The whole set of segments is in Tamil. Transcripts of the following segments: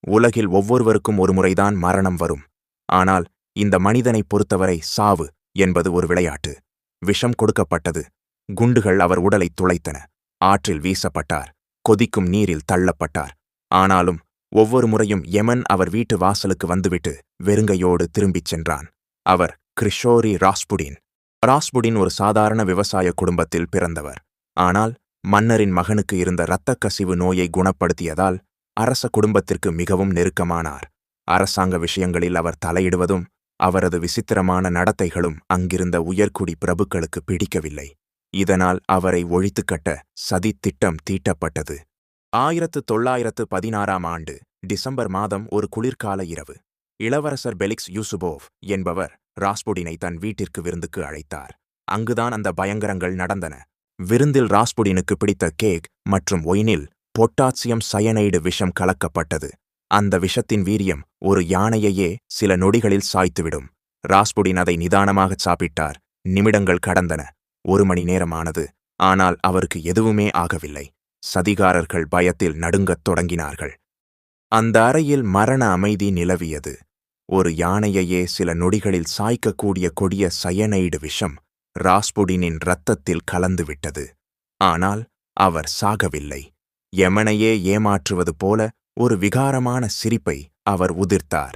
உலகில் ஒவ்வொருவருக்கும் ஒரு முறைதான் மரணம் வரும். ஆனால் இந்த மனிதனைப் பொறுத்தவரை சாவு என்பது ஒரு விளையாட்டு. விஷம் கொடுக்கப்பட்டது. குண்டுகள் அவர் உடலை துளைத்தன. ஆற்றில் வீசப்பட்டார். கொதிக்கும் நீரில் தள்ளப்பட்டார். ஆனாலும் ஒவ்வொரு முறையும் யமன் அவர் வீட்டு வாசலுக்கு வந்துவிட்டு வெறுங்கையோடு திரும்பிச் சென்றான். அவர் கிரிஷோரி ராஸ்புடின். ராஸ்புடின் ஒரு சாதாரண விவசாய குடும்பத்தில் பிறந்தவர். ஆனால் மன்னரின் மகனுக்கு இருந்த இரத்தக் கசிவு நோயை குணப்படுத்தியதால் அரச குடும்பத்திற்கு மிகவும் நெருக்கமானார். அரசாங்க விஷயங்களில் அவர் தலையிடுவதும் அவரது விசித்திரமான நடத்தைகளும் அங்கிருந்த உயர்குடி பிரபுக்களுக்கு பிடிக்கவில்லை. இதனால் அவரை ஒழித்துக்கட்ட சதித்திட்டம் தீட்டப்பட்டது. 1916ஆம் ஆண்டு டிசம்பர் மாதம் ஒரு குளிர்கால இரவு. இளவரசர் பெலிக்ஸ் யூசுபோவ் என்பவர் ராஸ்புடினை தன் வீட்டிற்கு விருந்துக்கு அழைத்தார். அங்குதான் அந்த பயங்கரங்கள் நடந்தன. விருந்தில் ராஸ்புடினுக்கு பிடித்த கேக் மற்றும் ஒயினில் பொட்டாசியம் சயனைடு விஷம் கலக்கப்பட்டது. அந்த விஷத்தின் வீரியம் ஒரு யானையையே சில நொடிகளில் சாய்த்துவிடும். ராஸ்புடின் அதை நிதானமாகச் சாப்பிட்டார். நிமிடங்கள் கடந்தன. 1 மணி நேரமானது. ஆனால் அவருக்கு எதுவுமே ஆகவில்லை. சதிகாரர்கள் பயத்தில் நடுங்கத் தொடங்கினார்கள். அந்த அறையில் மரண அமைதி நிலவியது. ஒரு யானையையே சில நொடிகளில் சாய்க்கக்கூடிய கொடிய சயனைடு விஷம் ராஸ்புடினின் இரத்தத்தில் கலந்துவிட்டது. ஆனால் அவர் சாகவில்லை. யமனையே ஏமாற்றுவது போல ஒரு விகாரமான சிரிப்பை அவர் உதிர்த்தார்.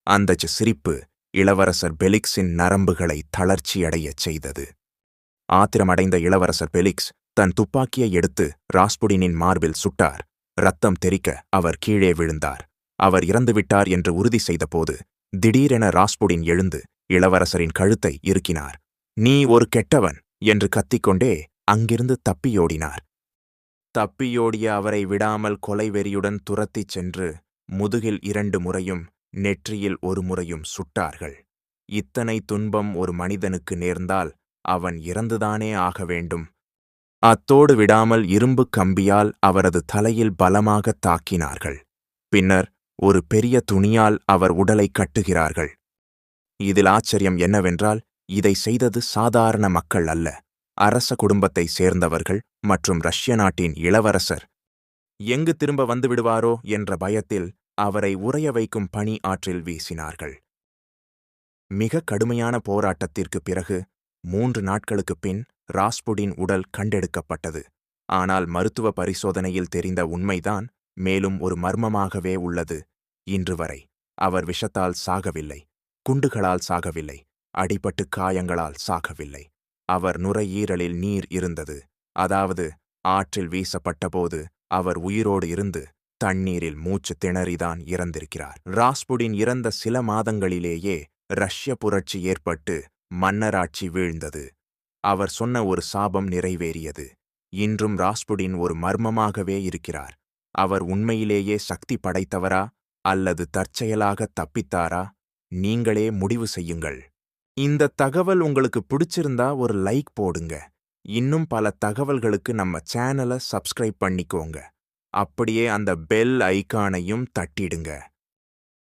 அந்த சிரிப்பு இளவரசர் பெலிக்ஸின் நரம்புகளை தளர்ச்சியடையச் செய்தது. ஆத்திரமடைந்த இளவரசர் பெலிக்ஸ் தன் துப்பாக்கியை எடுத்து ராஸ்புடினின் மார்பில் சுட்டார். இரத்தம் தெறிக்க அவர் கீழே விழுந்தார். அவர் இறந்துவிட்டார் என்று உறுதி செய்தபோது திடீரென ராஸ்புடின் எழுந்து இளவரசரின் கழுத்தை இறுக்கினார். "நீ ஒரு கெட்டவன்" என்று கத்திக்கொண்டே அங்கிருந்து தப்பியோடினார். தப்பியோடிய அவரை விடாமல் கொலைவெறியுடன் துரத்திச் சென்று முதுகில் 2 முறையும் நெற்றியில் 1 முறையும் சுட்டார்கள். இத்தனை துன்பம் ஒரு மனிதனுக்கு நேர்ந்தால் அவன் இறந்துதானே ஆக வேண்டும். அத்தோடு விடாமல் இரும்பு கம்பியால் அவரது தலையில் பலமாகத் தாக்கினார்கள். பின்னர் ஒரு பெரிய துணியால் அவர் உடலை கட்டுகிறார்கள். இதில் ஆச்சரியம் என்னவென்றால் இதை செய்தது சாதாரண மக்கள் அல்ல. அரச குடும்பத்தை சேர்ந்தவர்கள் மற்றும் ரஷ்ய நாட்டின் இளவரசர். எங்கு திரும்ப வந்துவிடுவாரோ என்ற பயத்தில் அவரை உறைய வைக்கும் பனி ஆற்றில் வீசினார்கள். மிக கடுமையான போராட்டத்திற்கு பிறகு 3 நாட்களுக்குப் பின் ராஸ்புடின் உடல் கண்டெடுக்கப்பட்டது. ஆனால் மருத்துவ பரிசோதனையில் தெரிந்த உண்மைதான் மேலும் ஒரு மர்மமாகவே உள்ளது. இன்று வரை அவர் விஷத்தால் சாகவில்லை. குண்டுகளால் சாகவில்லை. அடிபட்டு காயங்களால் சாகவில்லை. அவர் நுரையீரலில் நீர் இருந்தது. அதாவது ஆற்றில் வீசப்பட்டபோது அவர் உயிரோடு இருந்து தண்ணீரில் மூச்சு திணறிதான் இறந்திருக்கிறார். ராஸ்புடின் இறந்த சில மாதங்களிலேயே ரஷ்ய புரட்சி ஏற்பட்டு மன்னராட்சி வீழ்ந்தது. அவர் சொன்ன ஒரு சாபம் நிறைவேறியது. இன்றும் ராஸ்புடின் ஒரு மர்மமாகவே இருக்கிறார். அவர் உண்மையிலேயே சக்தி படைத்தவரா அல்லது தற்செயலாக தப்பித்தாரா? நீங்களே முடிவு செய்யுங்கள். இந்த தகவல் உங்களுக்கு பிடிச்சிருந்தா ஒரு லைக் போடுங்க. இன்னும் பல தகவல்களுக்கு நம்ம சேனலை சப்ஸ்கிரைப் பண்ணிக்கோங்க. அப்படியே அந்த பெல் ஐகானையும் தட்டிடுங்க.